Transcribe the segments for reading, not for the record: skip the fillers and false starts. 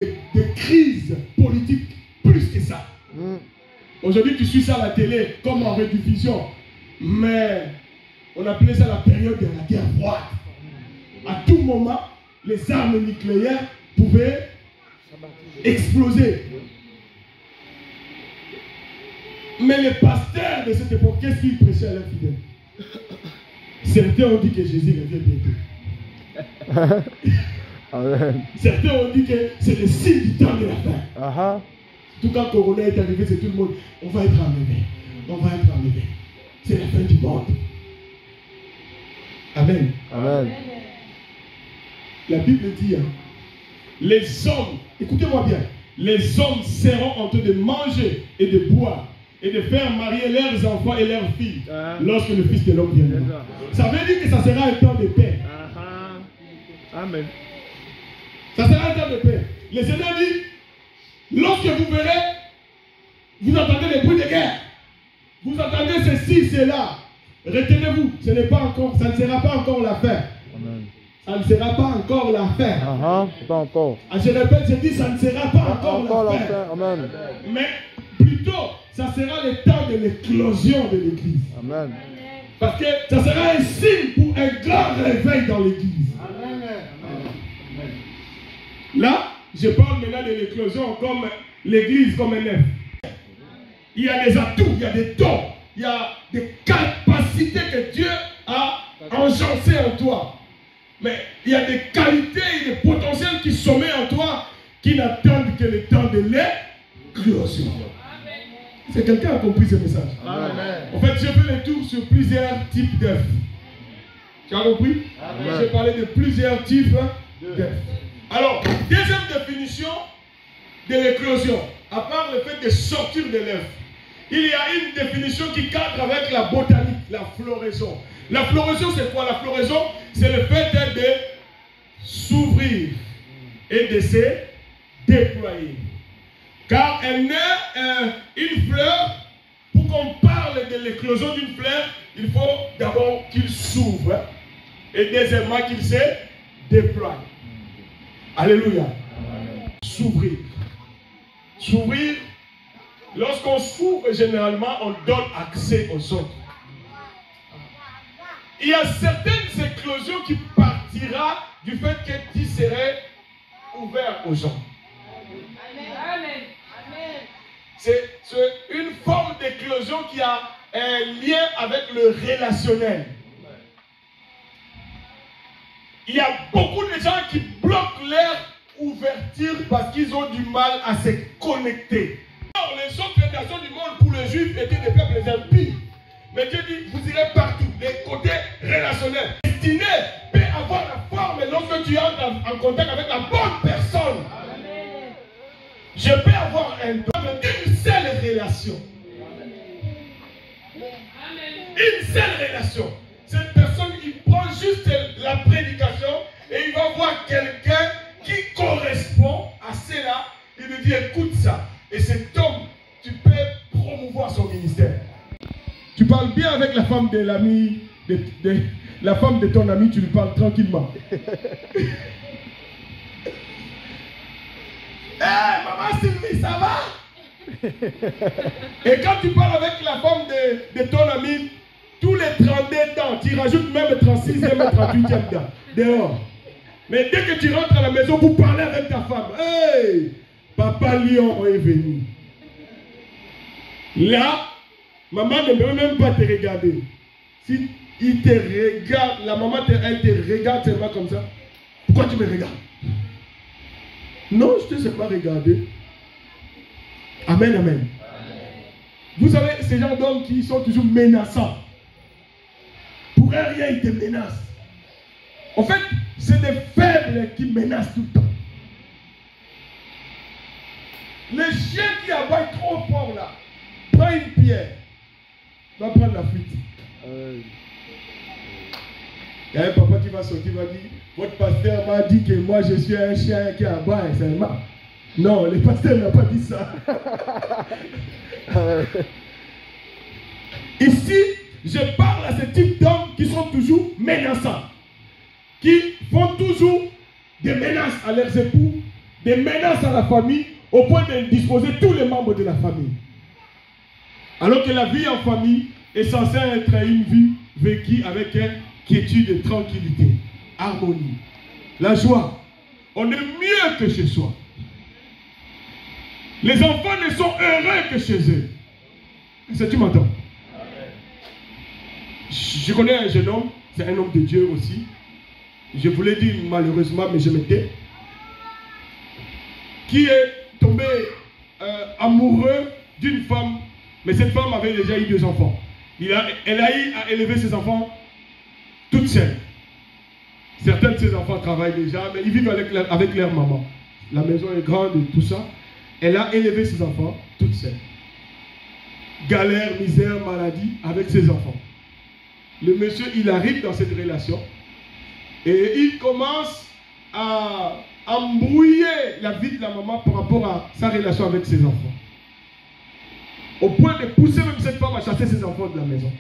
des crises politiques plus que ça. Aujourd'hui, tu suis ça à la télé comme en rediffusion. Mais on appelait ça la période de la guerre froide. À tout moment, les armes nucléaires pouvaient exploser. Mais les pasteurs de cette époque, qu'est-ce qu'ils prêchaient à leurs fidèles? Certains ont dit que Jésus revient bientôt. Certains ont dit que c'est le signe du temps de la fin. Tout quand Corona est arrivé, c'est tout le monde. On va être enlevé. On va être enlevé. C'est la fin du monde. Amen. Amen. La Bible dit, les hommes, écoutez-moi bien, les hommes seront en train de manger et de boire et de faire marier leurs enfants et leurs filles lorsque le Fils de l'homme viendra. Ça veut dire que ça sera un temps de paix. Amen. Ça sera un temps de paix. Le Seigneur dit, lorsque vous verrez, vous entendez des bruits de guerre, vous entendez ceci, cela, retenez-vous, ce n'est pas encore, ça ne sera pas encore la fin. Amen. Ça ne sera pas encore la fin. Pas encore. Je répète, je dis, ça ne sera pas encore la fin. Amen. Mais plutôt, ça sera le temps de l'éclosion de l'église. Amen. Parce que ça sera un signe pour un grand réveil dans l'église. Là, je parle maintenant de l'éclosion comme l'église, comme un œuf. Il y a des atouts, il y a des dons, il y a des capacités que Dieu a engendrées en toi. Mais il y a des qualités et des potentiels qui sommeillent en toi qui n'attendent que le temps de l'éclosion. C'est quelqu'un qui a compris ce message. Amen. En fait, je fais le tour sur plusieurs types d'œufs. Tu as compris? J'ai parlé de plusieurs types d'œufs. Alors, deuxième définition de l'éclosion, à part le fait de sortir de l'œuf, il y a une définition qui cadre avec la botanique, la floraison. La floraison, c'est quoi? La floraison, c'est le fait de s'ouvrir et de se déployer. Car elle naît une fleur. Pour qu'on parle de l'éclosion d'une fleur, il faut d'abord qu'il s'ouvre et deuxièmement qu'il se déploie. Alléluia. S'ouvrir. S'ouvrir. Lorsqu'on s'ouvre, généralement, on donne accès aux autres. Il y a certaines éclosions qui partiront du fait que tu serais ouvert aux gens. Amen. C'est une forme d'éclosion qui a un lien avec le relationnel. Il y a beaucoup de gens qui bloquent leur ouverture parce qu'ils ont du mal à se connecter. Alors, les autres nations du monde pour les Juifs étaient des peuples impies. Mais Dieu dit, vous irez partout. Les côtés relationnels. Destiné peut avoir la forme lorsque tu entres en contact avec la bonne personne. Amen. Je peux avoir un don d'une seule relation. Amen. Une seule relation. Cette personne, il prend juste la prédication et il va voir quelqu'un qui correspond à cela. Il lui dit, écoute ça. Et cet homme, tu peux promouvoir son ministère. Tu parles bien avec la femme de l'ami, la femme de ton ami, tu lui parles tranquillement. Maman Sylvie, ça va? Et quand tu parles avec la femme de ton ami, tous les 32 ans, tu rajoutes même le 36e et 38e temps, dehors. Mais dès que tu rentres à la maison pour parler avec ta femme, hey, Papa Lion est venu. Là, maman ne peut même pas te regarder. Si il te regarde, la maman elle te regarde seulement comme ça. Pourquoi tu me regardes? Non, je ne te sais pas regarder. Amen, amen. Vous savez, ces gens d'hommes qui sont toujours menaçants. Pour rien, ils te menacent. En fait, c'est des faibles qui menacent tout le temps. Le chien qui aboie trop fort là, prends une pierre, va prendre la fuite. Il y a un papa qui va sortir, va dire, votre pasteur m'a dit que moi je suis un chien qui aboie seulement. Non, le pasteur n'a pas dit ça. Ici, je parle à ce type d'hommes qui sont toujours menaçants, qui font toujours des menaces à leurs époux, des menaces à la famille au point de disposer tous les membres de la famille. Alors que la vie en famille est censée être une vie vécue avec quiétude et tranquillité, harmonie, la joie. On est mieux que chez soi. Les enfants ne sont heureux que chez eux. Est-ce que tu m'entends? Je connais un jeune homme, c'est un homme de Dieu aussi. Je vous l'ai dit malheureusement, mais je me tais. Qui est tombé amoureux d'une femme, mais cette femme avait déjà eu 2 enfants. Elle a eu à élever ses enfants toute seule. Certains de ses enfants travaillent déjà, mais ils vivent avec leur maman. La maison est grande et tout ça. Elle a élevé ses enfants toute seule. Galère, misère, maladie avec ses enfants. Le monsieur, il arrive dans cette relation et il commence à embrouiller la vie de la maman par rapport à sa relation avec ses enfants. Au point de pousser même cette femme à chasser ses enfants de la maison.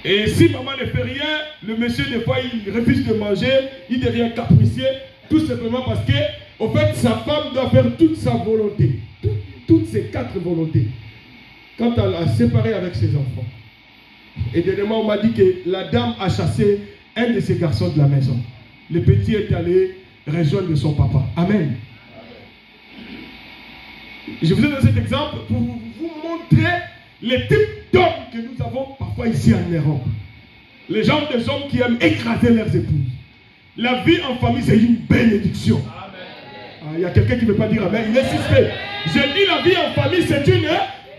Et si maman ne fait rien, le monsieur, des fois, il refuse de manger, il devient capricieux, tout simplement parce que, au fait, sa femme doit faire toute sa volonté, toutes ses 4 volontés, quand elle a séparé avec ses enfants. Et dernièrement, on m'a dit que la dame a chassé un de ses garçons de la maison. Le petit est allé rejoindre son papa. Amen. Je vous ai donné cet exemple pour vous montrer les types d'hommes que nous avons parfois ici en Europe. Les genres des hommes qui aiment écraser leurs épouses. La vie en famille, c'est une bénédiction. Il y a quelqu'un qui ne veut pas dire amen. Il est suspect. Je dis la vie en famille, c'est une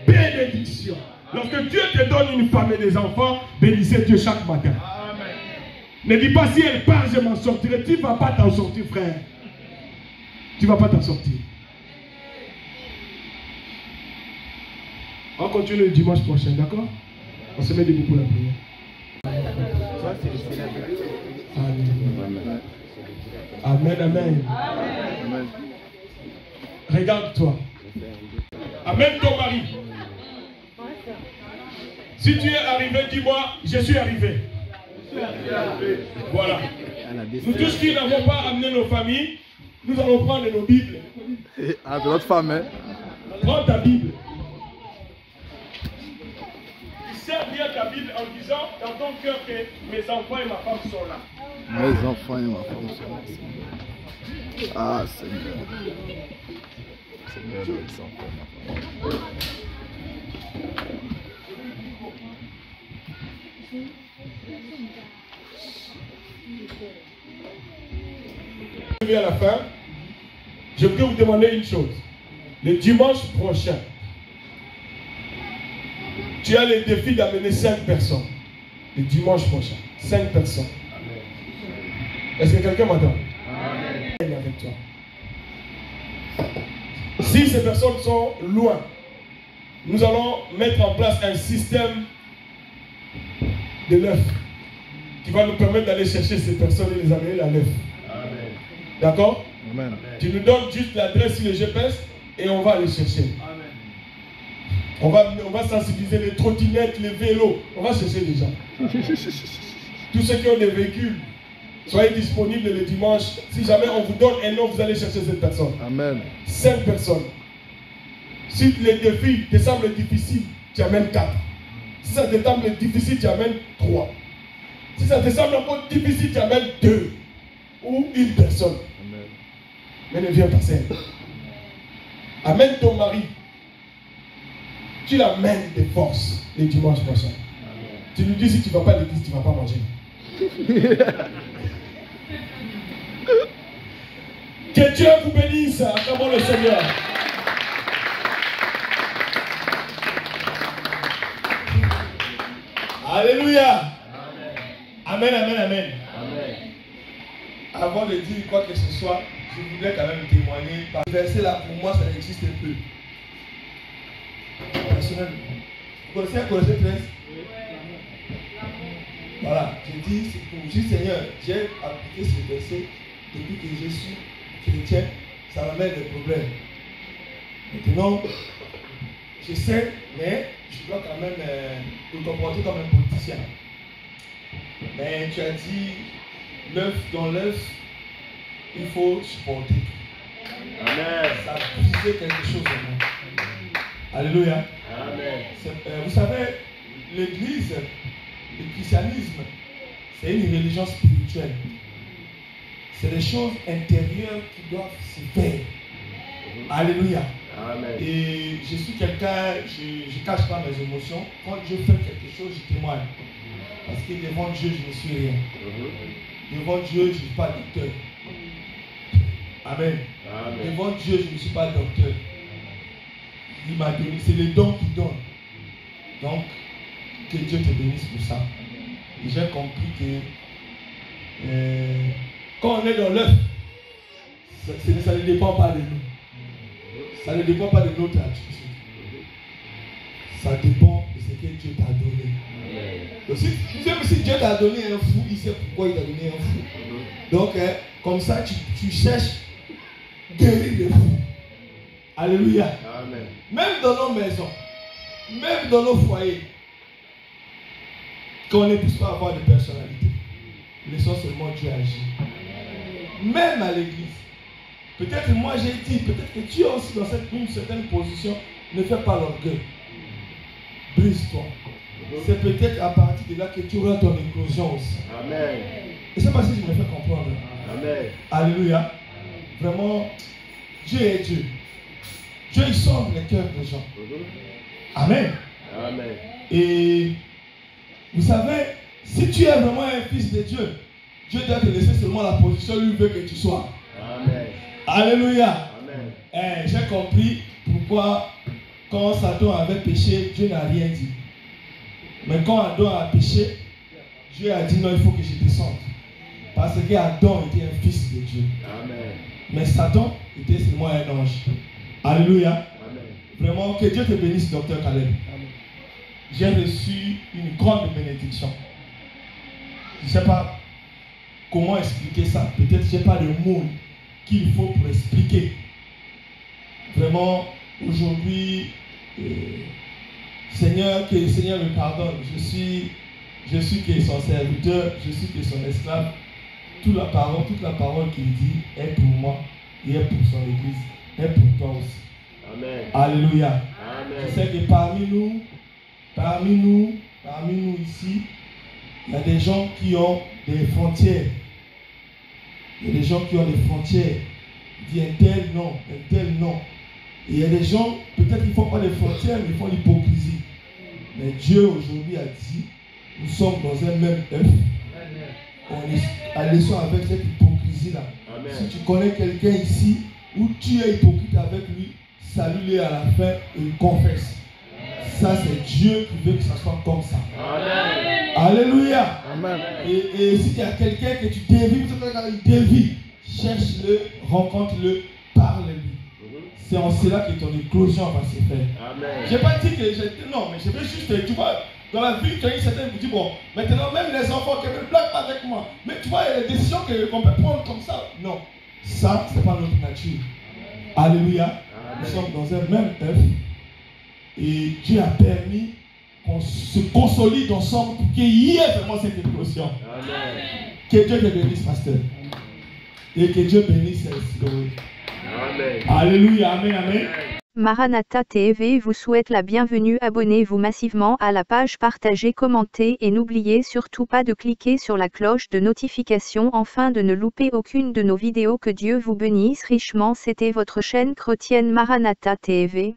bénédiction. Lorsque Dieu te donne une femme et des enfants, bénissez Dieu chaque matin. Amen. Ne dis pas si elle part, je m'en sortirai. Tu ne vas pas t'en sortir, frère. Tu ne vas pas t'en sortir. On continue le dimanche prochain, d'accord? On se met debout pour la prière. Amen, amen. Amen. Regarde-toi. Amène ton mari. Si tu es arrivé, dis-moi, je suis arrivé. Voilà. Nous tous qui n'avons pas amené nos familles, nous allons prendre nos Bibles. Ah, de notre femme, hein? Prends ta Bible. Serre bien ta Bible en disant dans ton cœur que mes enfants et ma femme sont là. Mes enfants et ma femme sont là. Ah, Seigneur. Seigneur, mes enfants et ma femme. À la fin, je voudrais vous demander une chose. Le dimanche prochain, tu as le défi d'amener 5 personnes. Le dimanche prochain, 5 personnes. Est-ce que quelqu'un m'entend? Avec toi. Si ces personnes sont loin, nous allons mettre en place un système de l'œuf qui va nous permettre d'aller chercher ces personnes et les amener la l'œuf. D'accord? Tu nous donnes juste l'adresse sur le GPS et on va les chercher. Amen. On va sensibiliser les trottinettes, les vélos. On va chercher les gens. Tous ceux qui ont des véhicules, soyez disponibles le dimanche. Si jamais on vous donne un nom, vous allez chercher cette personne. Amen. 5 personnes. Si les défis te semblent difficiles, tu amènes 4. Si ça te semble difficile, tu amènes 3. Si ça te semble encore difficile, tu amènes 2. Ou une personne. Amen. Mais ne viens pas seul. Amène ton mari. Tu l'amènes de force les dimanches prochains. Amen. Tu lui dis si tu ne vas pas à l'église, tu ne vas pas manger. Que Dieu vous bénisse. Acclamons le Seigneur. Alléluia. Amen, amen, amen. Amen. Avant de dire quoi que ce soit, je voudrais quand même témoigner. Par ce verset-là, pour moi, ça existe un peu. Personnellement. Vous connaissez Colossiens 13? Voilà, je dis, c'est pour dire Seigneur, j'ai appliqué ce verset depuis que je suis chrétien, ça m'amène des problèmes. Maintenant, je sais, mais je dois quand même me comporter comme un politicien. Mais tu as dit l'œuf dans l'œuf, il faut supporter. Amen. Ça brisait quelque chose en nous. Alléluia. Amen. Vous savez, l'église, le christianisme, c'est une religion spirituelle. C'est des choses intérieures qui doivent se faire. Alléluia. Amen. Et je suis quelqu'un, je ne cache pas mes émotions. Quand Dieu fait quelque chose, je témoigne. Parce que devant Dieu, je ne suis rien. Devant Dieu, je ne suis pas docteur. Amen. Amen. Devant Dieu, je ne suis pas docteur. Il m'a donné, c'est les dons qu'il donne. Donc, que Dieu te bénisse pour ça. Et j'ai compris que quand on est dans l'œuf, ça ne dépend pas de nous. Ça ne dépend pas de notre attitude. Ça dépend de ce que Dieu t'a donné. Donc, si Dieu t'a donné un fou, il sait pourquoi il t'a donné un fou. Donc, comme ça, tu cherches guérir les fous. Alléluia. Amen. Même dans nos maisons, même dans nos foyers, quand on ne puisse pas avoir de personnalité, laissons seulement Dieu agir. Même à l'église. Peut-être moi j'ai dit, peut-être que tu es aussi dans une certaine position, ne fais pas l'orgueil. Brise-toi. C'est peut-être à partir de là que tu auras ton éclosion aussi. Amen. Et c'est pas si je me fais comprendre. Amen. Alléluia. Vraiment, Dieu est Dieu. Dieu il sonde les cœurs des gens. Amen. Amen. Et vous savez, si tu es vraiment un fils de Dieu, Dieu doit te laisser seulement la position où il veut que tu sois. Amen. Alléluia. Amen. J'ai compris pourquoi quand Satan avait péché, Dieu n'a rien dit. Mais quand Adam a péché, Dieu a dit non, il faut que je descende. Parce qu'Adam était un fils de Dieu. Amen. Mais Satan était seulement un ange. Alléluia. Amen. Vraiment, que Dieu te bénisse, docteur Caleb. J'ai reçu une grande bénédiction. Je ne sais pas comment expliquer ça. Peut-être que je n'ai pas le mot qu'il faut pour expliquer. Vraiment, aujourd'hui, Seigneur, que le Seigneur me pardonne. Je suis que son serviteur, je suis que son esclave. Toute la parole qu'il dit est pour moi et est pour son église, est pour toi aussi. Amen. Alléluia. Amen. Je sais que parmi nous ici, il y a des gens qui ont des frontières. Il y a des gens qui ont des frontières. Il dit un tel non. Et il y a des gens, peut-être qu'ils ne font pas des frontières, mais ils font l'hypocrisie. Mais Dieu aujourd'hui a dit, nous sommes dans un même œuf. Laissons avec cette hypocrisie-là. Amen. Si tu connais quelqu'un ici, où tu es hypocrite avec lui, salue-le à la fin et confesse. Ça, c'est Dieu qui veut que ça soit comme ça. Amen. Alléluia. Amen. Et si il y a quelqu'un que tu dévies, cherche-le, rencontre-le, parle-lui. C'est en cela que ton éclosion va se faire. Amen. Je n'ai pas dit que j'étais. Non, mais je veux juste, tu vois, dans la vie, tu as eu certains qui disent, bon, maintenant, même les enfants qui ne blaguent pas avec moi. Mais tu vois, il y a des décisions qu'on peut prendre comme ça. Non, ça, ce n'est pas notre nature. Alléluia. Amen. Nous sommes dans un même œuf. Et Dieu a permis qu'on se consolide ensemble pour qu'il y ait vraiment cette éclosion. Amen. Que Dieu te bénisse, pasteur. Et que Dieu bénisse Sidoé. Amen. Alléluia, amen, amen. Maranatha TV vous souhaite la bienvenue. Abonnez-vous massivement à la page, partagez, commentez et n'oubliez surtout pas de cliquer sur la cloche de notification afin de ne louper aucune de nos vidéos. Que Dieu vous bénisse richement. C'était votre chaîne chrétienne Maranatha TV.